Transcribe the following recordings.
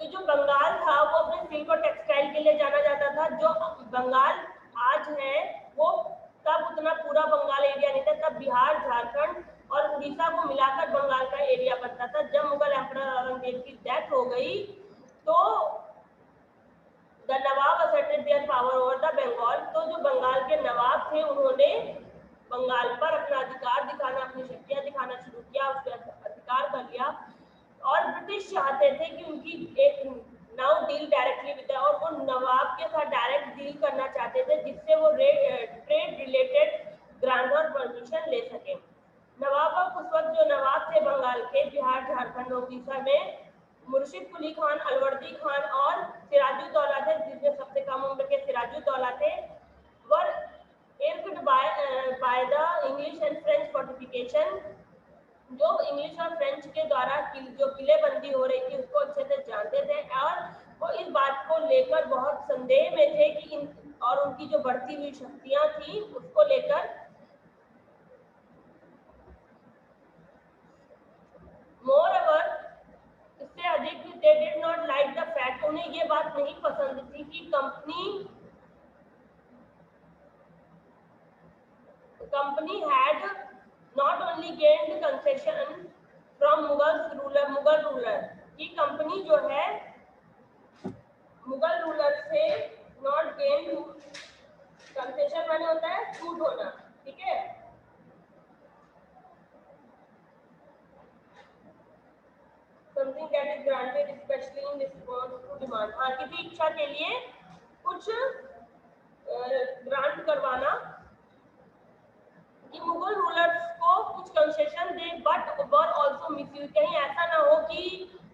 तो जो बंगाल था वो अपने सिल्क और टेक्सटाइल के लिए जाना जाता था। जो बंगाल आज है वो तब उतना पूरा बंगाल एरिया नहीं था, तब बिहार, झारखंड और उड़ीसा को मिलाकर बंगाल का एरिया बनता था। जब मुगल एम्परर औरंगजेब की डेथ हो गई तो the nawab asserted their power over the Bengal. तो जो बंगाल के नवाब थे उन्होंने बंगाल पर अपना अधिकार दिखाना, अपनी शक्तियां दिखाना शुरू किया, उस पर अधिकार कर लिया। और ब्रिटिश चाहते थे कि उनकी एक नाउ डील डायरेक्टली विद, और वो नवाब के साथ डायरेक्ट डील करना चाहते थे जिससे वो ट्रेड रिलेटेड ग्रांट और परमिशन ले सके। नवाब उस वक्त जो नवाब थे बंगाल के, बिहार, झारखंड और उड़ीसा में, मुर्शिद कुली खान, अलवर्दी खान और सिराजुद्दौला थे, जिसमें सबसे कम उम्र के सिराजुद्दौला थे। Were irked by the English and French fortification. जो इंग्लिश और फ्रेंच के द्वारा जो किलेबंदी हो रही थी उसको अच्छे से जानते थे और वो इस बात को लेकर बहुत संदेह में थे कि और उनकी जो बढ़ती हुई शक्तियां थी उसको लेकर। मोरओवर, इससे अधिक they did not like the fact, उन्हें ये बात नहीं पसंद थी कि company had not only gained concession from Mughal ruler, की कंपनी जो है मुगल रूलर से नॉट गेन्ड, कंसेशन माने होता है छूट होना, ठीक है। Something that is granted specially in response to demand, हाँ किसी इच्छा के लिए कुछ ग्रांट करवाना, कि मुगल रूलर्स को कुछ concession they, but were also misuse, कहीं ऐसा ना हो कि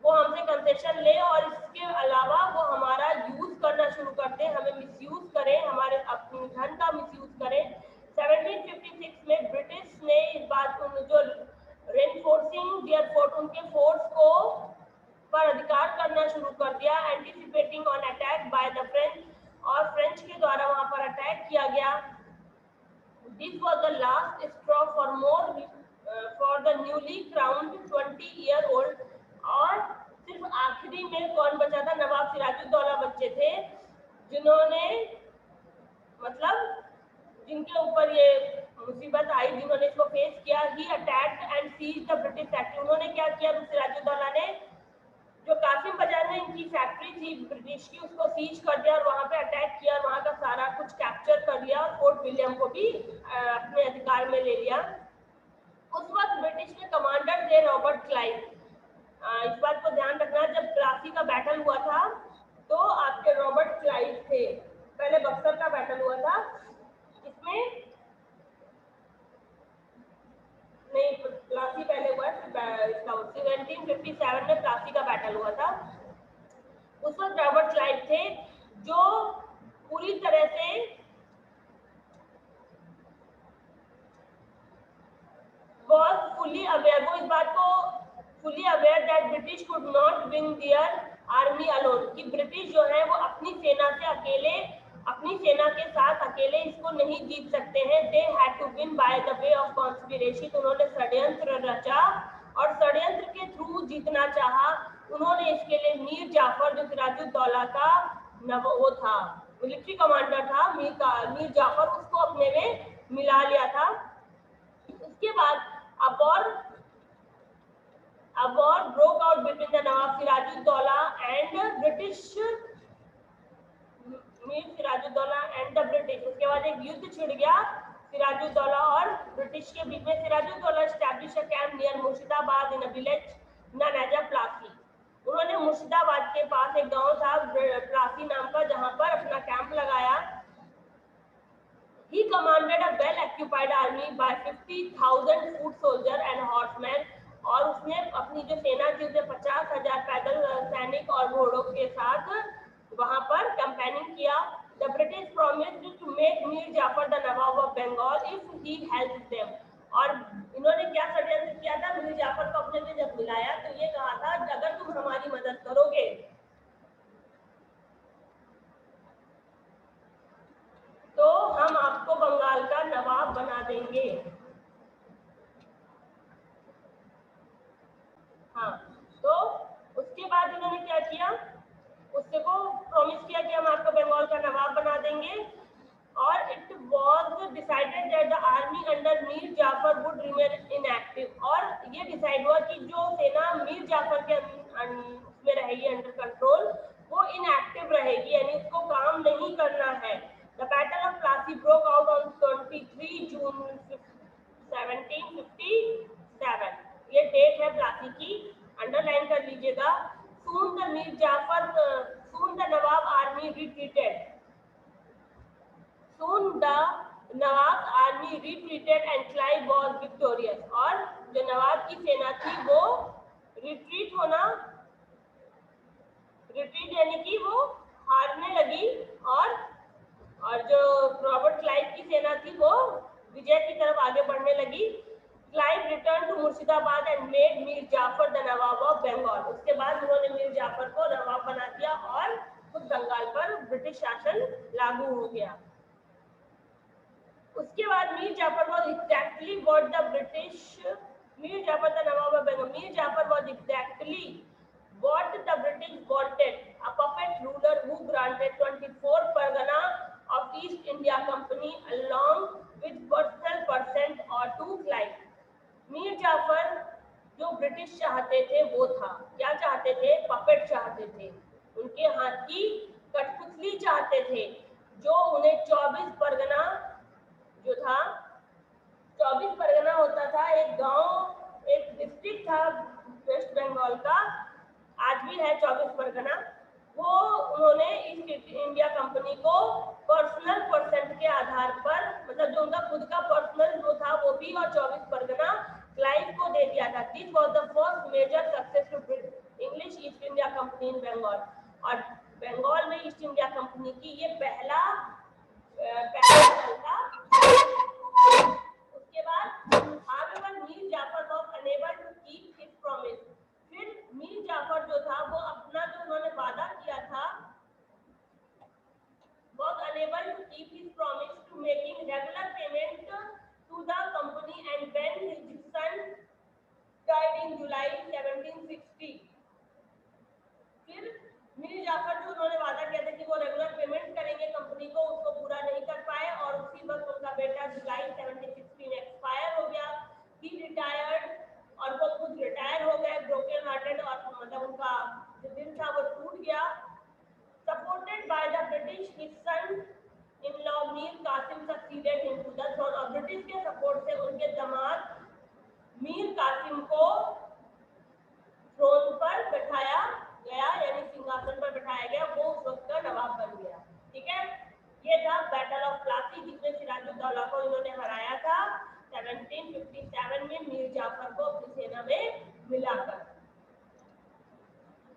वो हमसे कंसेशन ले और इसके अलावा वो हमारा यूज करना शुरू कर दे, हमें मिसयूज करें, हमारे अपने धन का मिसयूज करें। 1756 में ब्रिटिश ने इस बात को जो रेनफोर्सिंग देयर फोर्ट, उनके फोर्स को पर अधिकार करना शुरू कर दिया। Anticipating on attack by the French, और फ्रेंच के द्वारा वहां पर अटैक किया गया। This was the last straw for the newly crowned 20-year-old, और सिर्फ आखिरी में कौन बचा था? नवाब सिराजुद्दौला बच्चे थे, जिन्होंने मतलब जिनके ऊपर ये मुसीबत आई, जिन्होंने इसको फेस किया। He attacked and seized the British factory, उन्होंने क्या किया? सिराजुद्दौला ने जो कासिम बाजार में इनकी फैक्ट्री थी ब्रिटिश की, उसको सीज कर दिया और वहां पे अटैक किया, वहां का सारा कुछ कैप्चर कर लिया, फोर्ट विलियम को भी अपने अधिकार में ले लिया। उस वक्त ब्रिटिश में कमांडर थे रॉबर्ट क्लाइव। इस बात को ध्यान रखना, जब प्लासी का बैटल हुआ था तो आपके रॉबर्ट क्लाइव थे। पहले बक्सर का बैटल हुआ था, इसमें नहीं, प्लासी पहले हुआ, 1757 में प्लासी का बैटल हुआ था। उस वक्त रॉबर्ट क्लाइव थे जो पूरी तरह से was fully aware, वो इस बात को fully aware that British could not win their army alone, कि ब्रिटिश जो है वो अपनी सेना से अकेले, अपनी सेना के साथ अकेले इसको नहीं जीत सकते हैं। They had to win by the way of conspiracy, तो उन्होंने षड्यंत्र रचा और षड्यंत्र के थ्रू जीतना चाहा। उन्होंने इसके लिए मीर जाफर, जो सिराजुद्दौला का वो था, मिलिट्री कमांडर था, मीर जाफर, उसको अपने में मिला लिया था। इसके बाद a war broke out between the Nawab Sirajuddaulah and British, Mir Sirajuddaulah and the British. उसके बाद एक युद्ध छिड़ गया सिराजुद्दौला और ब्रिटिश के बीच में। Sirajuddaulah establish a camp near Murshidabad in a village known as Plassey, उन्होंने मुर्शिदाबाद के पास एक गांव था प्लासी नाम का, जहां पर अपना कैंप लगाया। He commanded a well-occupied army by 50,000 foot soldier and horsemen, और उसने अपनी जो सेना थी उसे 50,000 पैदल सैनिक और घोड़ों के साथ वहां पर कैंपेनिंग किया। The British promised to make Mir Jafar the Nawab of Bengal if he helped them, और इन्होंने क्या षड्यंत्र किया था? मीर जाफर को अपने में जब मिलाया तो ये कहा था अगर तुम हमारी मदद करोगे तो हम आपको बंगाल का नवाब बना देंगे। हाँ, तो उसके बाद इन्होंने क्या किया? देखो प्रॉमिस किया कि हम आपको बंगाल का नवाब बना देंगे। और it was decided that the army under Mir Jafar would remain inactive, और ये डिसाइड हुआ कि जो सेना मीर जाफर के में रहेगी अंडर कंट्रोल वो इनएक्टिव रहेगी, यानी उसको काम नहीं करना है। The battle of Plassey broke out on 23 June 1757, ये डेट है प्लासी की, अंडरलाइन कर लीजिएगा। Soon the Mir Jafar soon the nawab army retreated Soon the Nawab's army retreated and Clive was victorious, और जो नवाब की सेना थी वो रिट्रीट यानी कि वो हारने लगी, और जो रॉबर्ट क्लाइव की सेना थी वो विजय की तरफ आगे बढ़ने लगी। Clive return to Murshidabad and made Mir Jafar the nawab of Bengal. उसके बाद उन्होंने मीर जाफर को नवाब बना दिया और खुद बंगाल पर ब्रिटिश शासन लागू हो गया। उसके बाद Mir Jafar was exactly what the British Mir Jafar the Nawab of Bengal Mir Jafar was exactly what the British wanted, a puppet ruler who granted 24 Pargana of East India Company along with personal percent or to Clive। Mir Jafar जो British चाहते थे वो था, क्या चाहते थे? Puppet चाहते थे, उनके हाथ की कठपुतली चाहते थे, जो उन्हें 24 परगना जो था, 24 परगना होता था, एक गांव, एक डिस्ट्रिक्ट था वेस्ट बंगाल का, आज भी है 24 परगना, वो उन्होंने ईस्ट इंडिया कंपनी को पर्सनल परसेंट के आधार पर, मतलब जो उनका खुद का पर्सनल जो था वो भी, और 24 परगना क्लाइव को दे दिया था। This was the first major success to English East India Company in Bengal, और बंगाल में ईस्ट इंडिया कंपनी की ये पहला था। उसके बाद however Mir Jafar was unable to keep his promise, फिर मीर जाफर जो था वो अपना जो उन्होंने वादा किया था was unable to keep his promise to making regular payment to the company, and when his son died in July 1760, फिर मीर जाफर जो उन्होंने वादा किया था कि वो रेगुलर पेमेंट करेंगे कंपनी को, उसको पूरा नहीं कर पाए, और उसी वक्त उनका बेटा जुलाई 1760 में एक्सपायर हो गया। ही रिटायर्ड, और वो खुद रिटायर हो गए ब्रोकन हार्टेड, और मतलब उनका जो दिल था वो टूट गया। Supported by the British his son in law Mir Qasim succeeded him to the throne, और ब्रिटिश के सपोर्ट से उनके दामाद मीर कासिम को थ्रोन पर बैठाया गया, यानी सिंहासन पर बैठाया गया, वो उस वक्त का नवाब बन गया। ठीक है, ये था बैटल ऑफ प्लासी, जिसमें सिराजुद्दौला को इन्होंने हराया था 1757 में मीर जाफर को अपनी सेना में मिलाकर।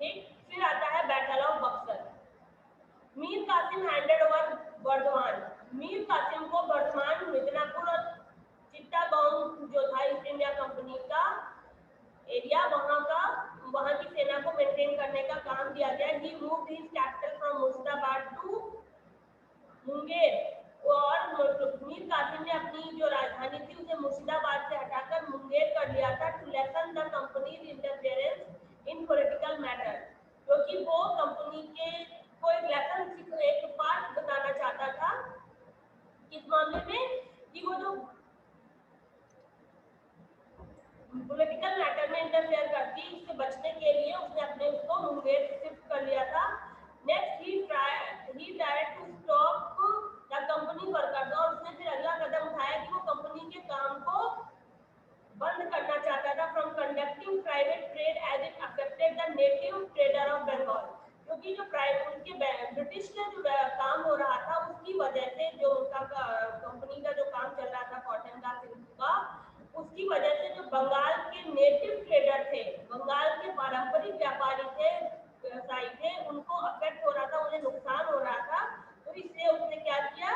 ठीक, फिर आता है battle of Buxar. Mir Qasim handed over Burdwan, Mir Qasim को बर्दवान, मिदनापुर और चिट्टागोंग जो था ईस्ट इंडिया कंपनी का एरिया, वहां की सेना को मेंटेन करने का काम दिया गया। He moved his capital from Murshidabad to Munger, और मीर कासिम ने अपनी जो राजधानी थी उसे मुर्शिदाबाद से हटाकर मुंगेर कर लिया था, to lessen the company's interference in political matter, क्योंकि वो कंपनी के को एक लेसन, एक पार्ट बताना चाहता था इस मामले में कि वो जो पॉलिटिकल मैटर में इंटरफेयर करती, इससे बचने के लिए उसने अपने उसको मुंगेर शिफ्ट कर लिया था। Next he tried to stop the company workers, और उसने फिर अगला कदम उठाया कि वो कंपनी के काम को बंद करना चाहता था from conducting private trade as it affected the native trader of Bengal, क्योंकि जो प्राइवेट उनके ब्रिटिश का जो काम हो रहा था उसकी वजह से, जो उनका कंपनी का जो काम चल रहा था कॉटन का, सिल्क का, उसकी वजह से जो बंगाल के नेटिव ट्रेडर थे, बंगाल के पारंपरिक व्यापारी थे, व्यवसायी थे, उनको अफेक्ट हो रहा था, उन्हें नुकसान हो रहा था, तो इसलिए उसने क्या किया,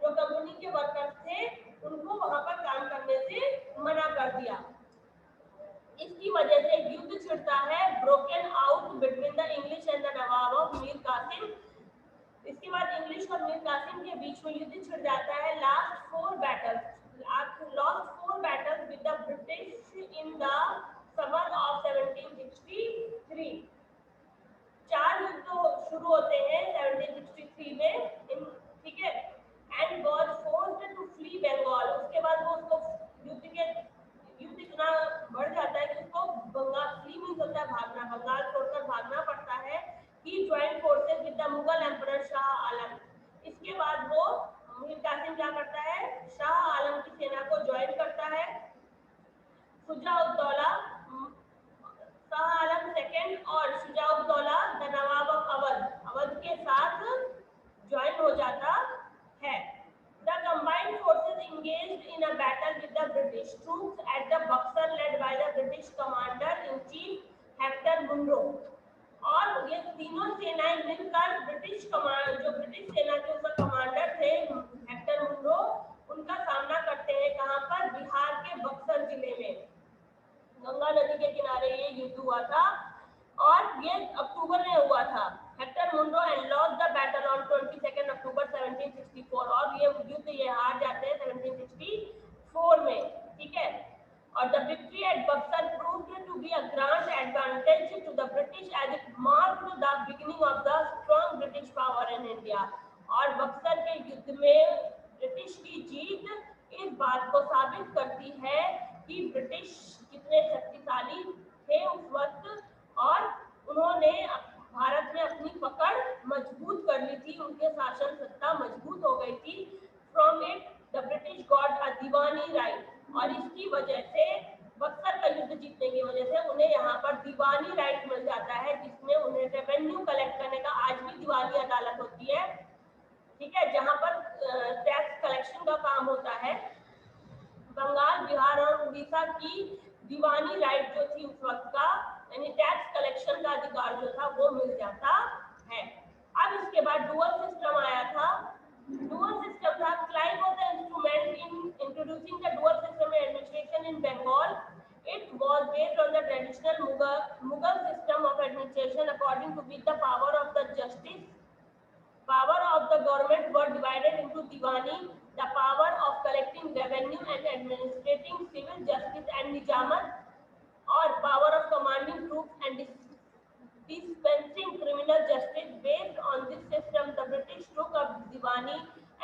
जो कंपनी के वर्कर्स थे उनको वहां पर काम करने से मना कर दिया। इसकी वजह से युद्ध छिड़ता है, broken out between the English and the nawab of Mir Qasim. इसके बाद इंग्लिश और मीर कासिम के बीच में युद्ध छिड़ जाता है। Last 4 battles with the British in the summer of 1763। 4 युद्ध शुरू होते he joined forces with the Mughal Emperor Shah Alam. इसके बाद वो मीर कासिम क्या करता है, शाह आलम की सेना को ज्वाइन करता है. शुजा-उद-दौला शाह आलम सेकंड और शुजा-उद-दौला द नवाब ऑफ अवध के साथ ज्वाइन हो जाता है. The combined forces engaged in a battle with the British troops at the Buxar led by the British commander-in-chief Hector Munro. और ये तीनों सेनाएं मिलकर ब्रिटिश सेना के ऊपर कमांडर थे हेक्टर मुनरो, उनका सामना करते हैं. कहां पर, बिहार के बक्सर जिले में गंगा नदी के किनारे ये युद्ध हुआ था और ये अक्टूबर में हुआ था. Hector Munro and lost the battle on 22 October 1764 और ये युद्ध ये हार जाते हैं 1764 में. ठीक है. और the victory at Buxar proved to be a grand advantage to the British as it marked the beginning of the strong British power in India. और बक्सर के युद्ध में ब्रिटिश की जीत इस बात को साबित करती है कि ब्रिटिश कितने शक्तिशाली थे उस वक्त और उन्होंने भारत में अपनी पकड़ मजबूत कर ली थी, उनके शासन सत्ता मजबूत हो गई थी. From it the British got a Deewani right और इसकी वजह से बक्सर का युद्ध जीतने की वजह से उन्हें यहाँ पर दीवानी राइट मिल जाता है, जिसमें उन्हें रेवेन्यू कलेक्ट करने का, आज भी दीवानी अदालत होती है. ठीक है, जहाँ पर टैक्स कलेक्शन का काम होता है. बंगाल, बिहार और उड़ीसा की दीवानी राइट जो थी उस वक्त का, यानी टैक्स कलेक्शन का अधिकार जो था वो मिल जाता है. अब इसके बाद डुअल सिस्टम आया था. Dual system था. Clive was the instrument in introducing the dual system administration in Bengal. It was based on the traditional Mughal system of administration, according to which the power of the government were divided into Diwani, the power of collecting revenue and administrating civil justice, and Nijamat, or power of commanding troops and dispensing criminal justice. Based on this system, the British took up Diwani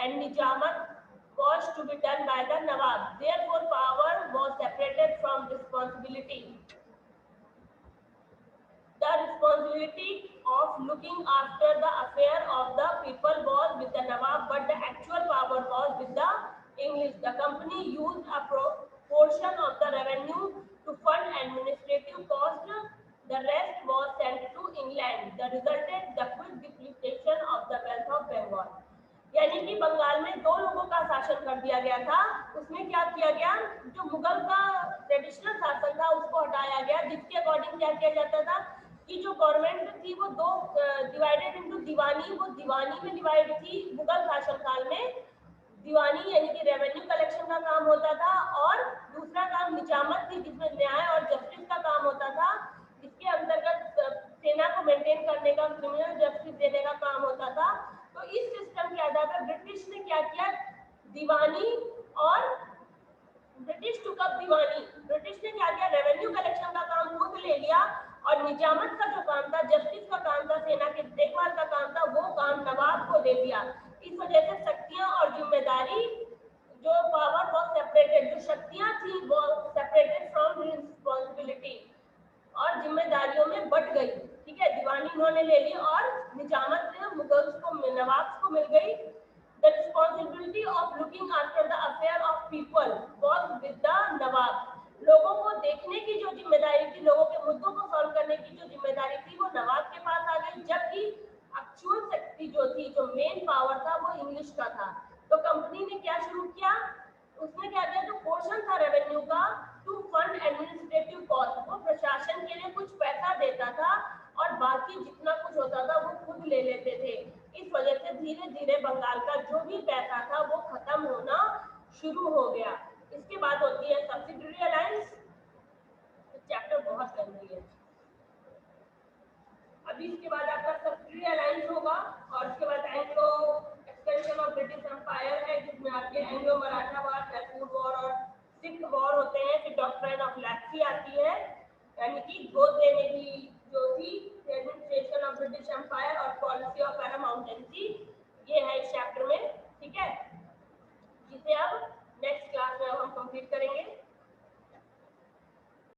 and Nijamat was to be done by the Nawab. Therefore, power was separated from responsibility. The responsibility of looking after the affair of the people was with the Nawab, but the actual power was with the English. The company used a portion of the revenue to fund administrative costs. The rest was sent to England. The resulted the quick depletion of the wealth of Bengal. यानी कि बंगाल में दो लोगों का शासन कर दिया गया था. उसमें क्या किया गया, जो मुगल का ट्रेडिशनल शासन था उसको हटाया गया, जिसके अकॉर्डिंग क्या किया जाता था कि जो गवर्नमेंट थी वो दो डिवाइडेड इनटू दीवानी, वो दीवानी में डिवाइड थी. मुगल शासनकाल में दीवानी यानी कि रेवेन्यू कलेक्शन का काम होता था और दूसरा काम निजामत थी जिसमें न्याय और जस्टिस का काम होता था, जिसके अंतर्गत सेना को मेंटेन करने का, क्रिमिनल जस्टिस देने का काम होता था. तो इस सिस्टम के आधार पर ब्रिटिश ने क्या किया, दीवानी और ब्रिटिश टुक अप दीवानी. ब्रिटिश ने क्या किया, रेवेन्यू कलेक्शन का काम खुद ले लिया और निजामत का जो काम था, जस्टिस का काम था, सेना के देखभाल का काम था, वो काम नवाब को दे दिया. इस वजह से शक्तियां और जिम्मेदारी, जो पावर वॉज सेपरेटेड, जो शक्तियां थी वो सेपरेटेड फ्रॉम रिस्पॉन्सिबिलिटी और जिम्मेदारियों में बट गई. ठीक है, दीवानी उन्होंने ले ली और निजामत मुगल्स को, नवाब को मिल गई. The responsibility of looking after the affair of people was with the नवाब. लोगों को देखने की जो जिम्मेदारी थी, लोगों के मुद्दों को सॉल्व करने की जो जिम्मेदारी थी वो नवाब के पास आ गई, जबकि एक्चुअल शक्ति जो थी, जो मेन पावर था वो इंग्लिश का था. तो कंपनी ने क्या शुरू किया, उसने क्या किया, जो पोर्शन था रेवेन्यू का, टू फंड एडमिनिस्ट्रेटिव कॉस्ट, वो प्रशासन के लिए कुछ पैसा देता था और बाकी जितना कुछ होता था वो खुद ले लेते थे. इस वजह से धीरे धीरे बंगाल का जो भी पैसा था वो खत्म होना शुरू हो गया. इसके बाद होती है सब्सिडियरी अलायंस. चैप्टर बहुत लंबी है. अभी इसके बाद आपका सब्सिडियरी अलायंस होगा और इसके बाद Anglo expansion of British empire है, जिसमें आपके Anglo Maratha war, Mysore war और सिख वॉर होते हैं. फिर डॉक्ट्राइन ऑफ लैक्सी आती है, यानी कि गोद लेने की जो थी, एडमिनिस्ट्रेशन ऑफ ब्रिटिश एम्पायर और पॉलिसी ऑफ पैरामाउंटेंसी